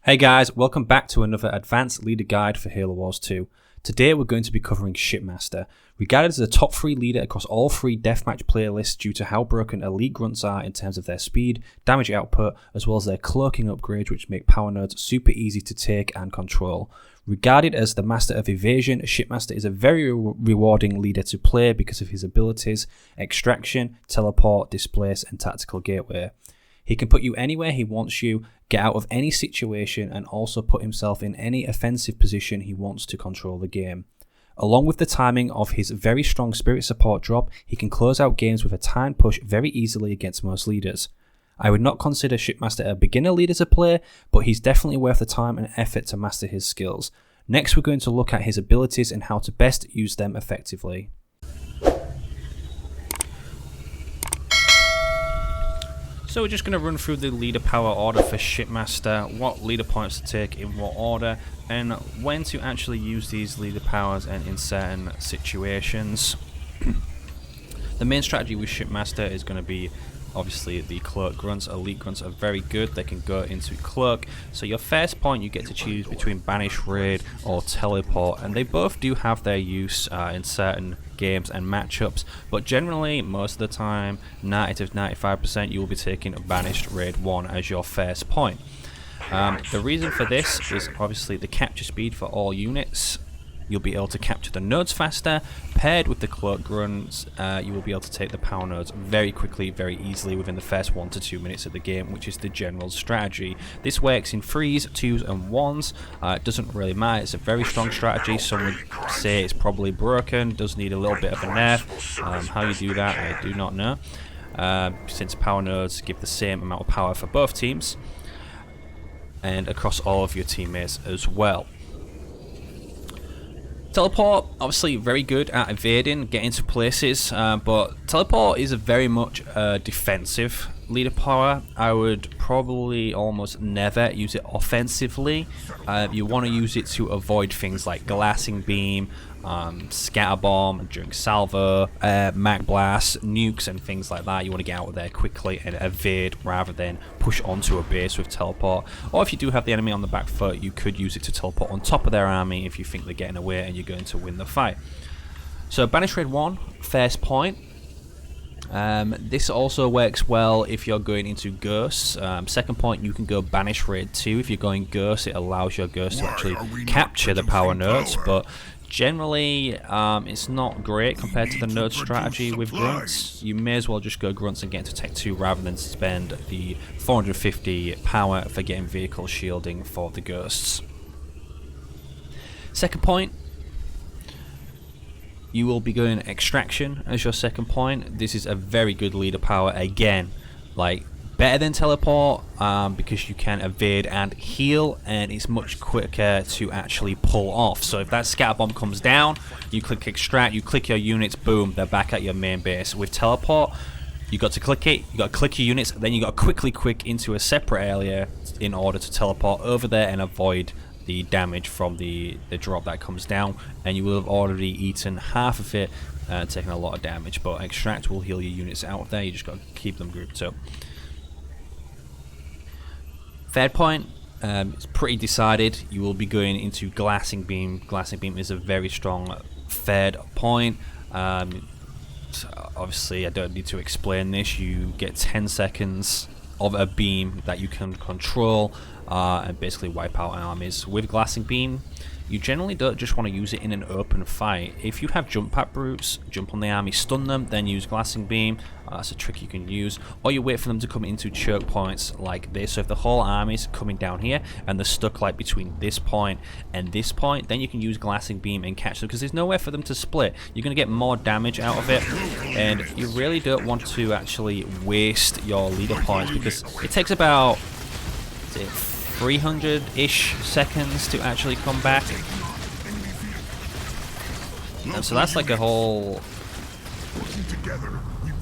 Hey guys, welcome back to another advanced leader guide for Halo Wars 2. Today we're going to be covering Shipmaster. Regarded as a top 3 leader across all 3 deathmatch playlists due to how broken elite grunts are in terms of their speed, damage output, as well as their cloaking upgrades which make power nodes super easy to take and control. Regarded as the master of evasion, Shipmaster is a very rewarding leader to play because of his abilities, extraction, teleport, displace and tactical gateway. He can put you anywhere he wants you, get out of any situation, and also put himself in any offensive position he wants to control the game. Along with the timing of his very strong spirit support drop, he can close out games with a timed push very easily against most leaders. I would not consider Shipmaster a beginner leader to play, but he's definitely worth the time and effort to master his skills. Next we're going to look at his abilities and how to best use them effectively. So we're just going to run through the leader power order for Shipmaster, what leader points to take in what order, and when to actually use these leader powers and in certain situations. The main strategy with Shipmaster is going to be obviously the cloak grunts. Elite grunts are very good, they can go into cloak. So your first point you get to choose between banish, raid or teleport, and they both do have their use in certain games and matchups, but generally most of the time 90 to 95% you will be taking banished raid 1 as your first point. The reason for this is obviously the capture speed for all units. You'll be able to capture the nodes faster. Paired with the cloak grunts, you will be able to take the power nodes very quickly, very easily within the first 1 to 2 minutes of the game, which is the general strategy. This works in 3s, 2s and 1s. It doesn't really matter, it's a very strong strategy. Some would say it's probably broken, does need a little bit of a nerf. How you do that, I do not know. Since power nodes give the same amount of power for both teams and across all of your teammates as well. Teleport, obviously very good at evading, getting to places, but teleport is a very much defensive leader power. I would probably almost never use it offensively. You want to use it to avoid things like glassing beam, scatter bomb during salvo, mag blast, nukes and things like that. You want to get out of there quickly and evade rather than push onto a base with teleport. Or if you do have the enemy on the back foot, you could use it to teleport on top of their army if you think they're getting away and you're going to win the fight. So banish raid 1, first point. This also works well if you're going into ghosts. Second point, you can go banish raid 2. If you're going ghost, it allows your ghost to actually capture the power nodes, but generally it's not great compared to the node strategy with grunts. You may as well just go grunts and get into tech 2 rather than spend the 450 power for getting vehicle shielding for the ghosts. Second point, you will be going extraction as your second point. This is a very good leader power, again, like better than teleport, because you can evade and heal, and it's much quicker to actually pull off. So if that scatter bomb comes down, you click extract, you click your units, boom, they're back at your main base. With teleport, you got to click it, you got to click your units, then you got to quickly quick into a separate area in order to teleport over there and avoid the damage from the drop that comes down, and you will have already eaten half of it, taking a lot of damage. But extract will heal your units out of there, you just got to keep them grouped up. Third point, it's pretty decided, you will be going into glassing beam. Glassing beam is a very strong third point. So obviously I don't need to explain this, you get 10 seconds of a beam that you can control and basically wipe out armies. With glassing beam, you generally don't just want to use it in an open fight. If you have jump pack brutes, jump on the army, stun them, then use glassing beam. That's a trick you can use. Or you wait for them to come into choke points like this. So if the whole army's coming down here and they're stuck like between this point and this point, then you can use glassing beam and catch them, because there's nowhere for them to split. You're going to get more damage out of it, and you really don't want to actually waste your leader points, because it takes about 300-ish seconds to actually come back. And so that's like a whole...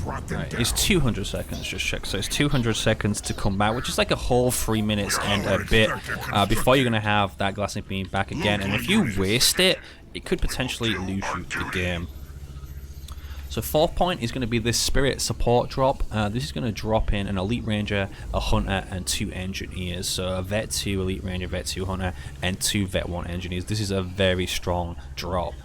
Right, it's 200 seconds, just check. So it's 200 seconds to come back, which is like a whole 3 minutes and a bit before you're going to have that glassing beam back again. And if you waste it, it could potentially lose you the game. So So fourth point is going to be this spirit support drop. This is going to drop in an elite ranger, a hunter, and 2 engineers. So a vet 2 elite ranger, vet 2 hunter, and 2 vet 1 engineers. This is a very strong drop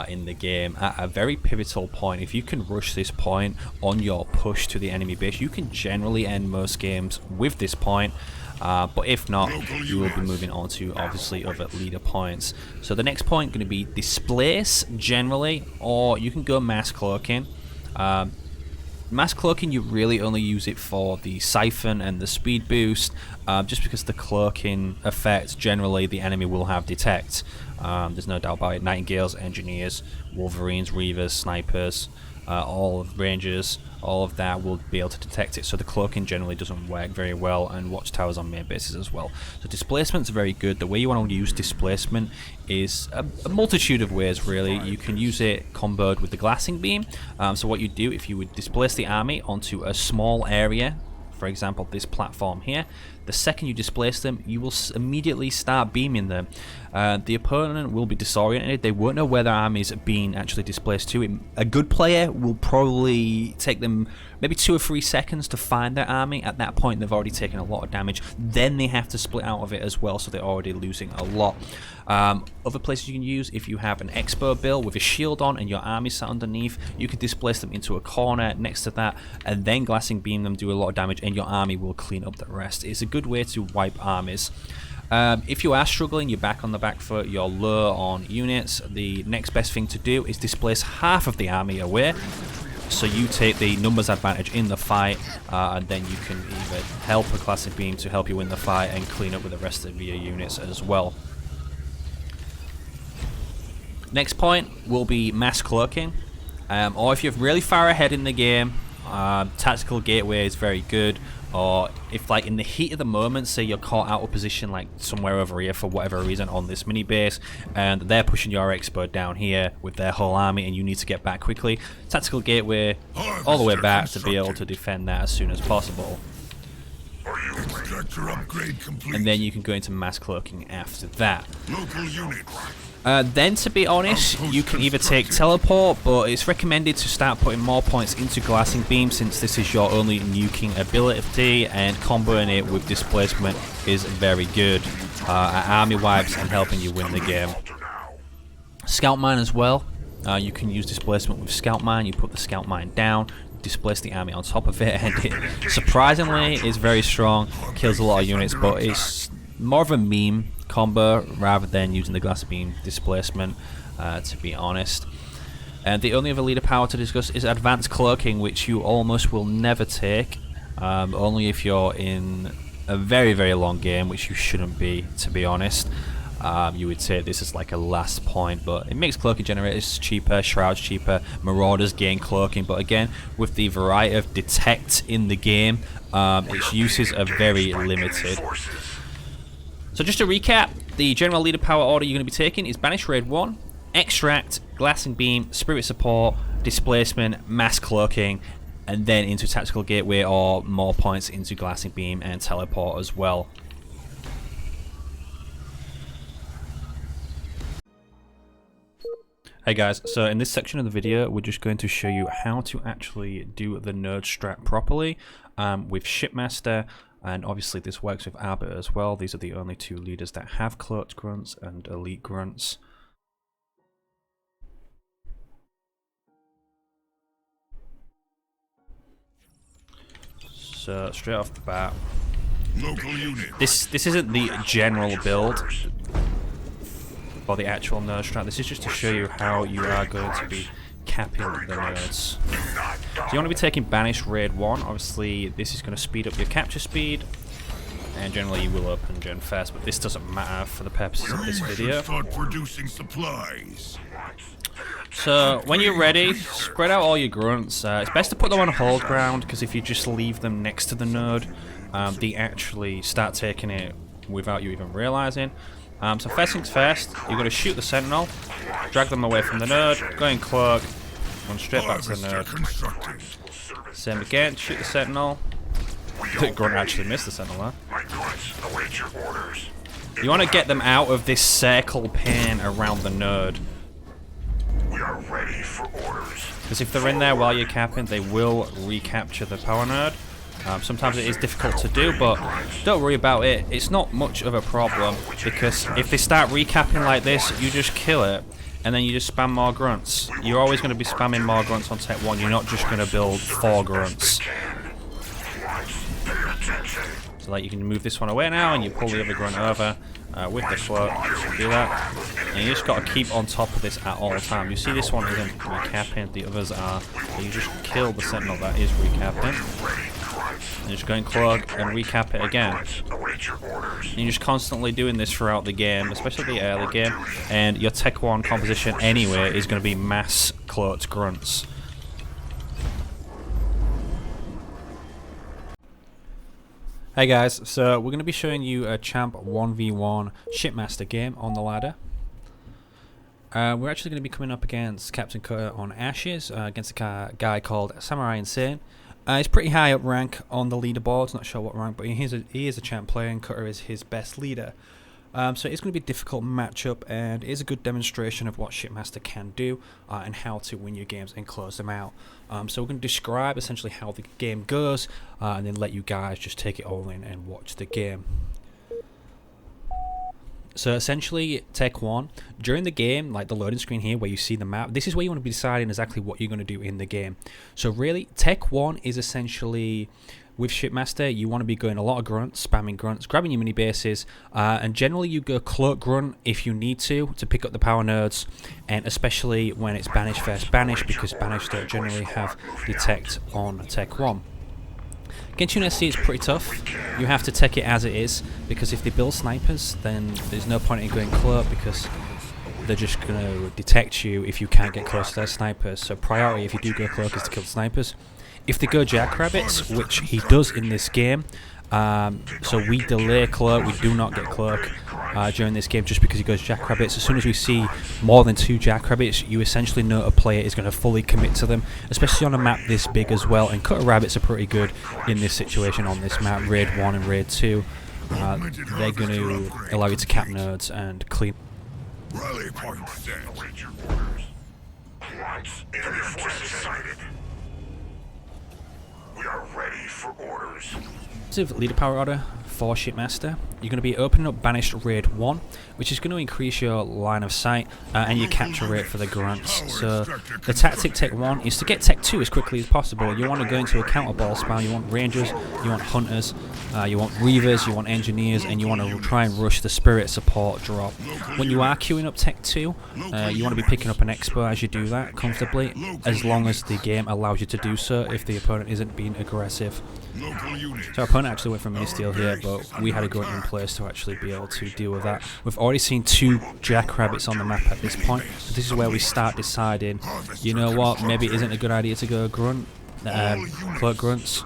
in the game at a very pivotal point. If you can rush this point on your push to the enemy base, you can generally end most games with this point. But if not, you will be moving on to obviously other leader points. So the next point going to be displace generally, or you can go mass cloaking. Mass cloaking, you really only use it for the siphon and the speed boost, just because the cloaking effect generally the enemy will have detect. There's no doubt about it. Nightingales, engineers, wolverines, reavers, snipers, all of rangers, all of that will be able to detect it. So the cloaking generally doesn't work very well, and watchtowers on main bases as well. So displacement's very good. The way you want to use displacement is a multitude of ways really. You can use it comboed with the glassing beam. So what you do, if you would displace the army onto a small area, for example this platform here, the second you displace them, you will immediately start beaming them. The opponent will be disoriented. They won't know where their army is being actually displaced to. A good player will probably take them maybe 2 or 3 seconds to find their army. At that point they've already taken a lot of damage. Then they have to split out of it as well, so they're already losing a lot. Other places you can use, if you have an expo build with a shield on and your army sat underneath, you can displace them into a corner next to that and then glassing beam them, do a lot of damage, and your army will clean up the rest. It's a good way to wipe armies. If you are struggling, you're back on the back foot, you're low on units, the next best thing to do is displace half of the army away, so you take the numbers advantage in the fight, and then you can either help a classic beam to help you win the fight and clean up with the rest of your units as well. Next point will be mass cloaking, or if you're really far ahead in the game, tactical gateway is very good. Or if like in the heat of the moment, say you're caught out of position like somewhere over here for whatever reason on this mini base, and they're pushing your expo down here with their whole army and you need to get back quickly, tactical gateway all the way back to be able to defend that as soon as possible. And then you can go into mass cloaking after that. Then, to be honest, you can either take teleport, but it's recommended to start putting more points into glassing beam since this is your only nuking ability, and comboing it with displacement is very good at army wipes and helping you win the game. Scout mine as well. You can use displacement with scout mine. You put the scout mine down, displace the army on top of it, and it surprisingly is very strong, kills a lot of units, but it's more of a meme combo rather than using the glass beam displacement, to be honest. And the only other leader power to discuss is advanced cloaking, which you almost will never take, only if you're in a very, very long game, which you shouldn't be, to be honest. You would say this is like a last point, but it makes cloaking generators cheaper, shrouds cheaper, marauders gain cloaking, but again, with the variety of detect in the game, its uses are very limited. So just to recap, the general leader power order you're going to be taking is Banish Raid 1, Extract, Glassing Beam, Spirit Support, Displacement, Mass Cloaking, and then into Tactical Gateway or more points into Glassing Beam and Teleport as well. Hey guys, so in this section of the video we're just going to show you how to actually do the nerd strat properly with Shipmaster, and obviously this works with Arbiter as well. These are the only 2 leaders that have cloaked grunts and elite grunts. So straight off the bat, this isn't the general build for the actual nerd strat. This is just to show you how you are going to be capping the nerds. So you want to be taking Banish Raid 1. Obviously this is going to speed up your capture speed, and generally you will open gen first, but this doesn't matter for the purposes of this video. So when you're ready, spread out all your grunts. It's best to put them on hold ground, because if you just leave them next to the node, they actually start taking it without you even realizing. So first things first, you're going to shoot the sentinel, drag them away from the node, go in cloak, run straight back to the node. Same again, shoot the sentinel. The grunt actually missed the sentinel, huh? You want to get them out of this circle pin around the node. We are ready for orders. because if they're in there while you're capping, they will recapture the power node. Sometimes it is difficult to do, but don't worry about it. It's not much of a problem, because if they start recapping like this, you just kill it, and then you just spam more grunts. You're always going to be spamming more grunts on Tech 1. You're not just going to build 4 grunts. So like you can move this one away now, and you pull the other grunt over with the cloak. Do that, and you just got to keep on top of this at all times. You see this one isn't recapping, the others are. So you just kill the sentinel that is recapping. And just go and cloak and recap it again. And you're just constantly doing this throughout the game, especially the early game. And your Tech 1 composition anyway is going to be mass cloaked grunts. Hey guys, so we're going to be showing you a champ 1v1 Shipmaster game on the ladder. We're actually going to be coming up against Captain Cutter on Ashes, against a guy called Samurai Insane. He's pretty high up rank on the leaderboards, not sure what rank, but he is a champ player, and Cutter is his best leader. So it's going to be a difficult matchup, and it is a good demonstration of what Shipmaster can do and how to win your games and close them out. So we're going to describe essentially how the game goes, and then let you guys just take it all in and watch the game. So essentially, Tech 1, during the game, like the loading screen here where you see the map, this is where you want to be deciding exactly what you're going to do in the game. So really, Tech 1 is essentially, with Shipmaster, you want to be going a lot of grunts, spamming grunts, grabbing your mini bases, and generally you go cloak grunt if you need to pick up the power nodes, and especially when it's banish versus banish, because banish don't generally have detect on Tech 1. Against UNSC it's pretty tough. You have to take it as it is, because if they build snipers, then there's no point in going cloak, because they're just going to detect you if you can't get close to their snipers. So priority if you do go cloak is to kill the snipers. If they go jackrabbits, which he does in this game, so we delay cloak, we do not get cloak during this game just because he goes jackrabbits. As soon as we see more than 2 jackrabbits, you essentially know a player is going to fully commit to them, especially on a map this big as well. And cutter rabbits are pretty good in this situation on this map, Raid 1 and Raid 2. They're going to allow you to cap nodes and clean. Rally point set. Await your orders. Enemy forces sighted. We are ready for orders. Leader power order for Shipmaster, you're going to be opening up Banished Raid 1, which is going to increase your line of sight and your capture rate for the grunts. So the tactic Tech 1 is to get Tech 2 as quickly as possible. You want to go into a counter ball spam, you want rangers, you want hunters, you want reavers, you want engineers, and you want to try and rush the spirit support drop. When you are queuing up Tech 2, you want to be picking up an expo as you do that comfortably, as long as the game allows you to do so if the opponent isn't being aggressive. So our opponent actually went for mini steal here, but we had a grunt in place to actually be able to deal with that. We've already seen 2 jackrabbits on the map at this point. So this is where we start deciding, you know what, maybe it isn't a good idea to go grunt, cloak grunts.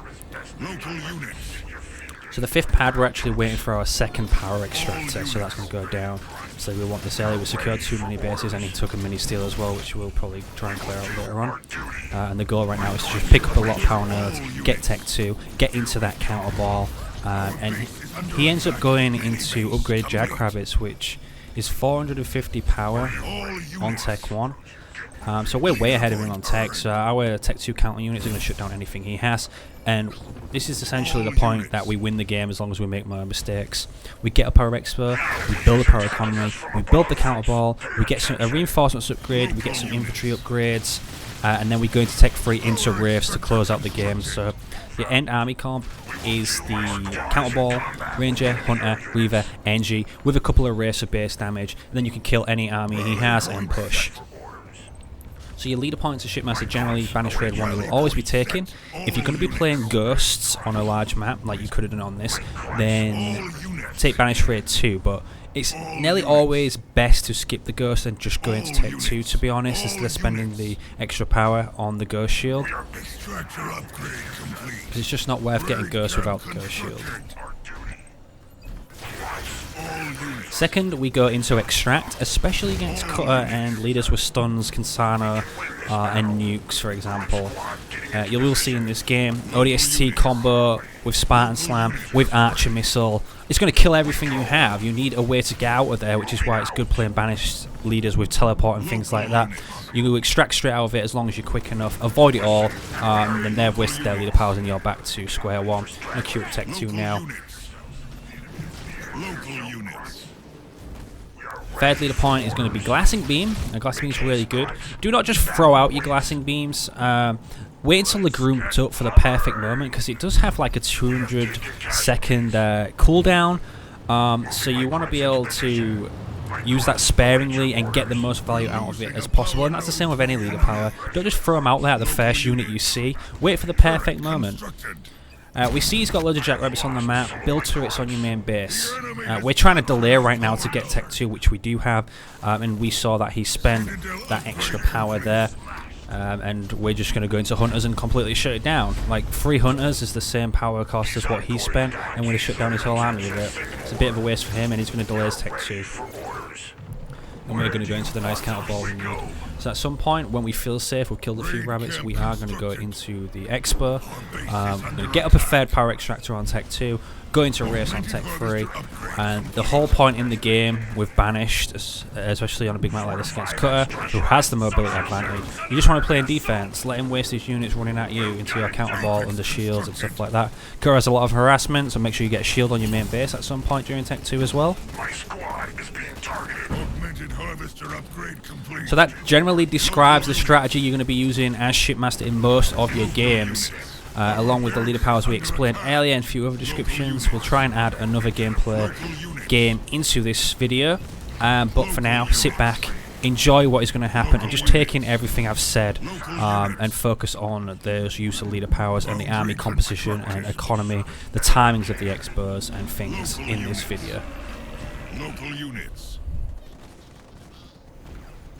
So the 5th pad, we're actually waiting for our 2nd power extractor, so that's going to go down. So we want this early. We secured 2 mini bases, and he took a mini steal as well, which we'll probably try and clear out later on. And the goal right now is to just pick up a lot of power nodes, get Tech 2, get into that counter ball, and he ends up going into upgraded jackrabbits, which is 450 power on Tech 1. So we're way ahead of him on Tech, so our Tech 2 counter units are going to shut down anything he has, and this is essentially the point that we win the game as long as we make no mistakes. We get a power expo, we build a power economy, we build the counter ball, we get a reinforcements upgrade, we get some infantry upgrades, and then we go into Tech 3 into Wraiths to close out the game. So the end army comp is the counter ball, ranger, hunter, reaver, NG, with a couple of Wraiths of base damage, and then you can kill any army he has and push. So your leader points of Shipmaster, generally Banished Raid 1 will always be taken. If you're going to be playing ghosts on a large map, like you could have done on this, then take Banished Raid 2, but it's nearly always best to skip the ghost and just go into Tech 2, to be honest, instead of spending the extra power on the ghost shield. Because it's just not worth getting ghost without the ghost shield. Second, we go into Extract, especially against Cutter and leaders with stuns, Kansana, and nukes, for example. You will see in this game, ODST combo with Spartan Slam, with Archer Missile. It's going to kill everything you have. You need a way to get out of there, which is why it's good playing banished leaders with teleport and things like that. You extract straight out of it as long as you're quick enough. Avoid it all, and they've wasted their leader powers and you're back to square one. I'm going to queue up Tech 2 now. Third leader point is going to be Glassing Beam. Glassing Beam is really good. Do not just throw out your Glassing Beams. Wait until they're groomed up for the perfect moment, because it does have like a 200-second cooldown. So you want to be able to use that sparingly and get the most value out of it as possible. And that's the same with any leader power. Don't just throw them out there at the first unit you see. Wait for the perfect moment. We see he's got loads of jackrabbits on the map. Build turrets on your main base. We're trying to delay right now to get Tech 2, which we do have. And we saw that he spent that extra power there. And we're just going to go into Hunters and completely shut it down. Like, 3 Hunters is the same power cost as what he spent, and we're going to shut down his whole army with it. It's a bit of a waste for him, and he's going to delay his Tech 2. And we're going to go into the nice counter ball we need. So at some point, when we feel safe, we've killed a few rabbits, we are going to go into the Expo. We're going to get up a third power extractor on Tech 2, go into a race on Tech 3, and the whole point in the game with Banished, especially on a big map like this against Cutter, who has the mobility advantage, you just want to play in defense, let him waste his units running at you into your counter ball under shields and stuff like that. Cutter has a lot of harassment, so make sure you get a shield on your main base at some point during Tech 2 as well. My squad is being targeted. Harvester upgrade complete. So that generally describes the strategy you're going to be using as Shipmaster in most of your games. Along with the leader powers we explained earlier and a few other descriptions. We'll try and add another gameplay game into this video. But for now, sit back, enjoy what is going to happen, and just take in everything I've said, and focus on those use of leader powers and the army composition and economy, the timings of the expos and things in this video. Local units.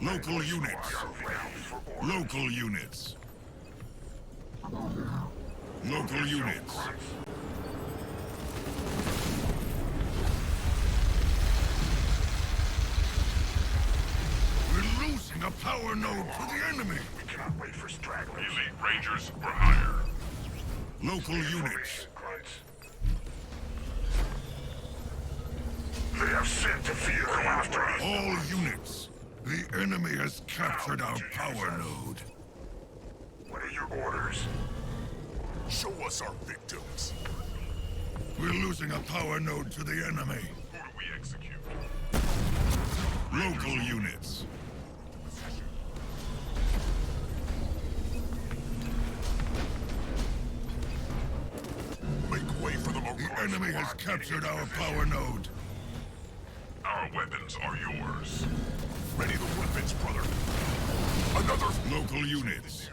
Local units. Local units. Local units. We're losing a power node to the enemy. We cannot wait for stragglers. Elite Rangers were higher. Local units. They have sent a vehicle after us. All units. The enemy has captured our power node. What are your orders? Show us our victims. We're losing a power node to the enemy. Who do we execute? Local units. Make way for the enemy has captured our power node. Our weapons are yours. Ready the weapons, brother. Another local units.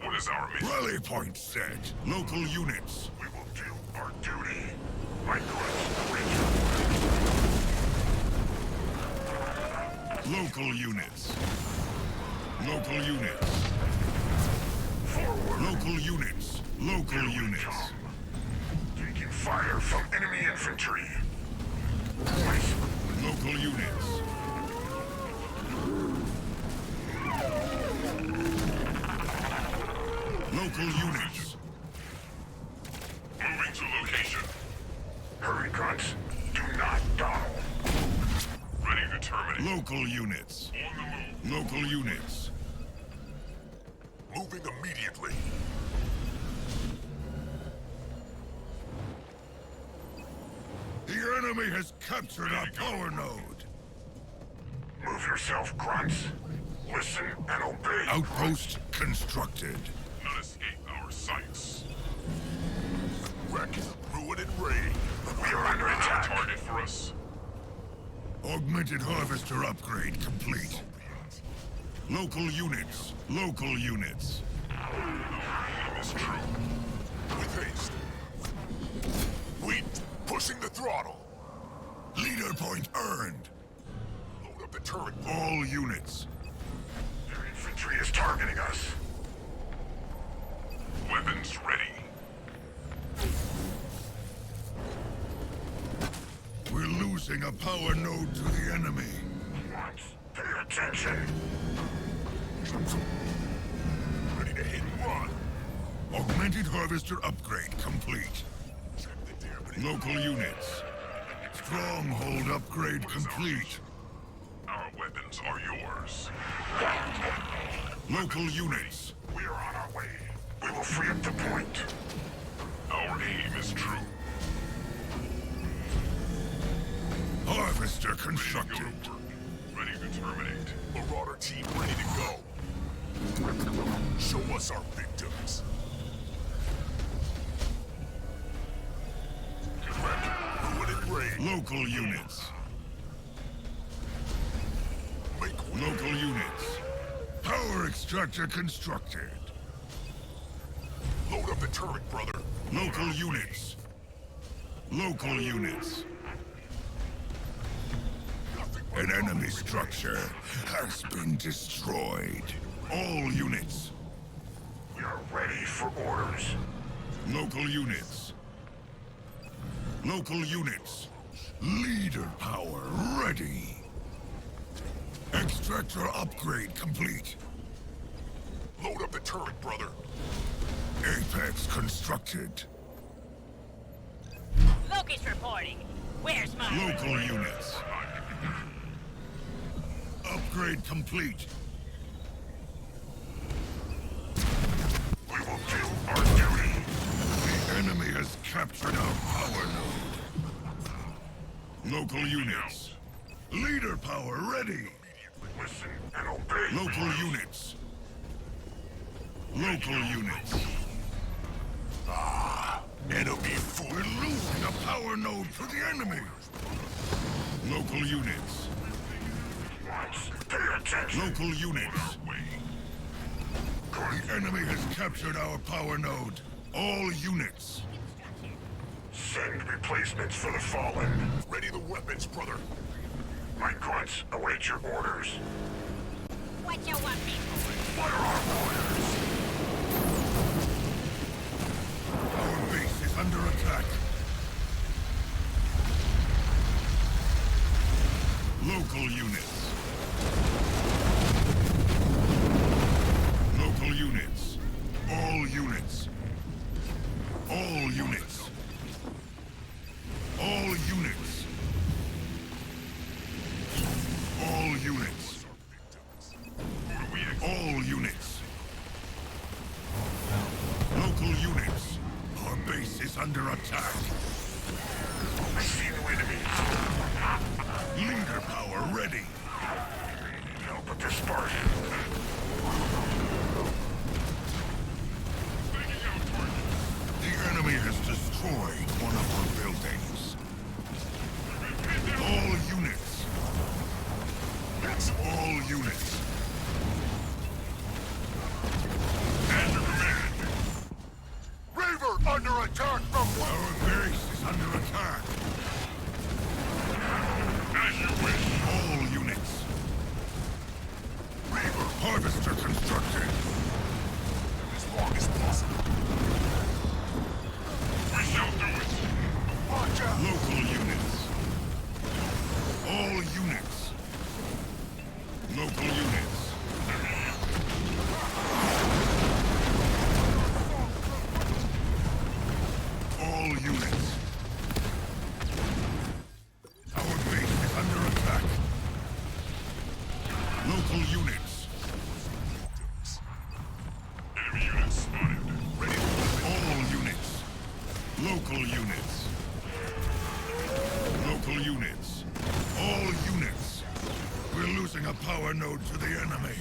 What is our mission? Rally point set. Local units. We will do our duty. My local units. Local units. Forward. Local units. Local units. Taking fire from enemy infantry. Local units. Local units. Moving to location. Hurry, grunts. Do not dawdle. Ready to terminate. Local units. On the move. Local units. Moving immediately. The enemy has captured our power node. Move yourself, grunts. Listen and obey. Outpost constructed. Not escape our sights. Wreck, ruin, and raid. We are under attack. Target for us. Augmented harvester upgrade complete. Local units. Local units. It's true. With haste. Wheat, pushing the throttle. Leader point earned. Load up the turret. All units. Their infantry is targeting us. Weapons ready. We're losing a power node to the enemy. What? Pay attention. Ready to hit and run. Augmented harvester upgrade complete. Local units. Stronghold upgrade complete. Our weapons are yours. Local units. We are on our way. We will free up the point. Our aim is true. Harvester constructed. Ready to terminate. Marauder team ready to go. Show us our victims. Ruin and raid. Local units. Make way. Local units. Power extractor constructed. Load up the turret, brother. Local units. Local units. An enemy structure has been destroyed. All units. We are ready for orders. Local units. Local units. Leader power ready. Extractor upgrade complete. Load up the turret, brother. Apex constructed. Locust reporting. Where's my... Local units. Upgrade complete. We will do our duty. The enemy has captured our power node. Local units. Leader power ready. Listen and obey. Local units. Local units. Enemy foot. We're losing a power node to the enemy. Local units. Pay attention. Local units. The enemy has captured our power node. All units. Send replacements for the fallen. Ready the weapons, brother. My grunts await your orders. What you want me for? What are our orders? Our base is under attack. Local units. Local units. All units. All units. All units. All units. All units. Local units. Our base is under attack. I see no enemies. Leader power ready. Help at this part. The enemy has destroyed one of our buildings. All units. All units. And command. Raver under attack from Our base is under attack. as you wish. All units. Harvester constructed. As long as possible. We shall do it. Watch out. Local units. All units. Local units. All units. Our base is under attack. Local units. Enemy units spotted. Ready to weapon. All units. Local units. Local units. All units. We're losing a power node to the enemy.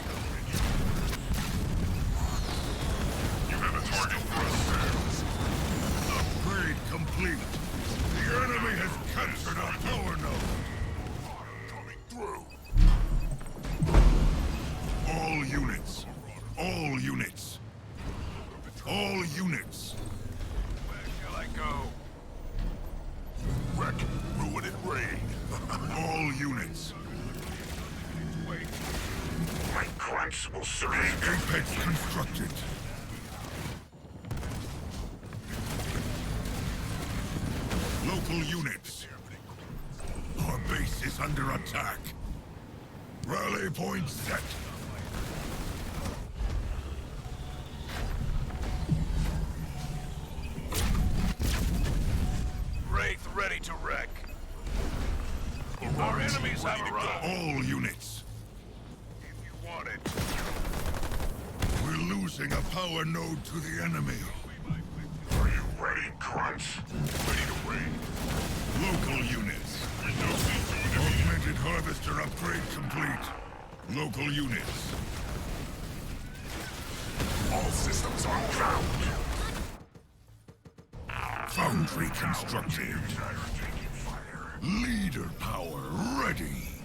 You have a target for us, sir. Upgrade complete. The enemy has captured our power node. Coming through. All units. All units. All units. Where shall I go? Wreck, ruin, and raid. All units. Wait. My grunts will surrender. Apex constructed. Local units. Our base is under attack. Rally point set. Wraith ready to wreck. Our enemies have arrived. All units. If you want it. We're losing a power node to the enemy. Are you ready, grunts? Ready to raid. Local units. Augmented harvester upgrade complete. Local units. All systems on ground. Foundry constructed. Leader power ready.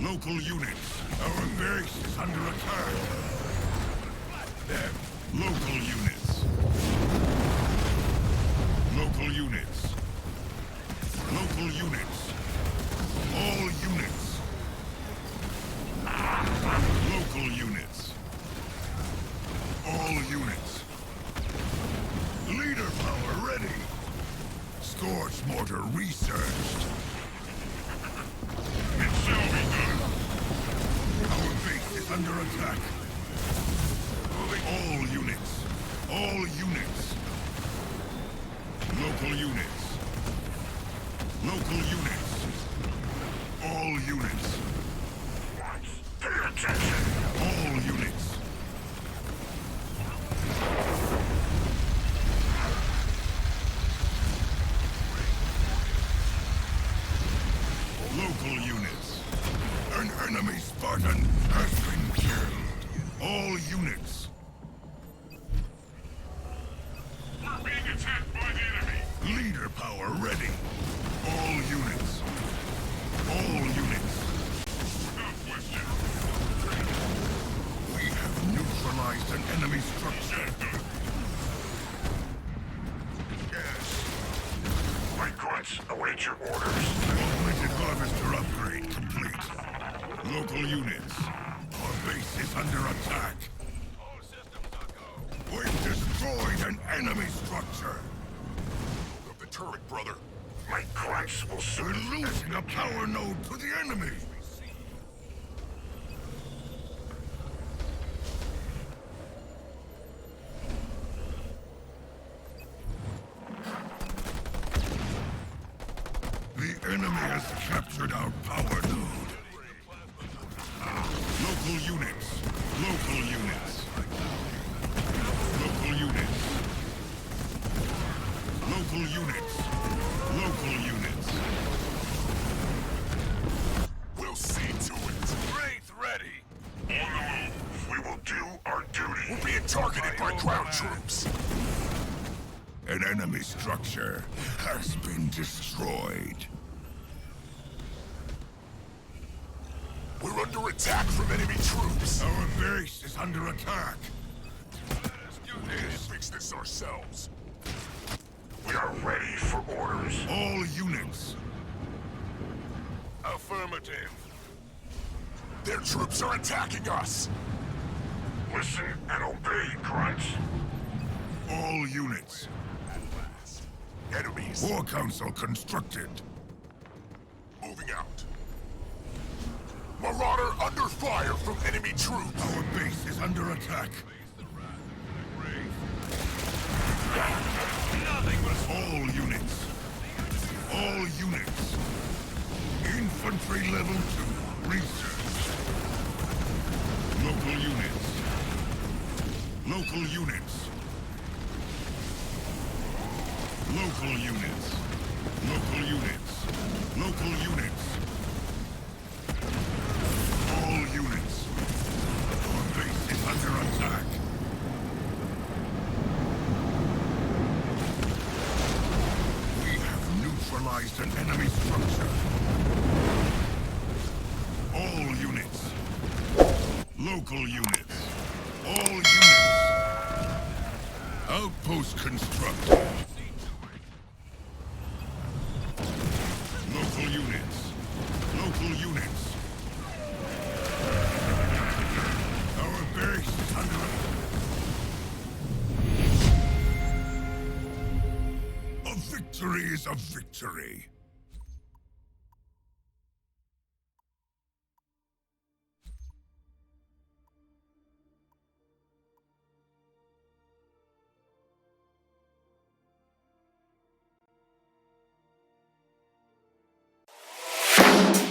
Local units. Our base is under attack. Them. Local units. Local units. Local units. All units. Local units. All units. Leader power ready. Scorch mortar researched. It shall be done. Our base is under attack. All units. All units. Local units. Local units. All units. Pay attention. All units. Local units. An enemy Spartan has been killed. All units. We're being attacked by the enemy. Leader power ready. All units. All units. No question. We have neutralized an enemy structure. Yes. My grunts await your orders. Augmented harvester upgrade complete. Local units. Our base is under attack. All systems on go. We've destroyed an enemy structure. Of the turret, brother. My grunts will We're soon losing a power node to the enemy. The enemy has captured our power node. Local units. Local units. Local units. Local units. Local units. We'll see to it. Wraith ready. On the move. We will do our duty. We're being targeted by ground troops. An enemy structure has been destroyed. We're under attack from enemy troops. Our base is under attack. Let's do this. Fix this ourselves. We are ready for orders. All units. Affirmative. Their troops are attacking us. Listen and obey, grunts. All units. Enemies War Council constructed. moving out. Marauder under fire from enemy troops. Our base is under attack. All units. All units. Infantry level 2. Research. Local units. Local units. Local units. Local units. Local units. All units. Our base is under attack. We have neutralized an enemy structure. All units. Local units. All units. Outpost constructed. Local units. Local units. Our base is under attack. A victory is a victory. Ready.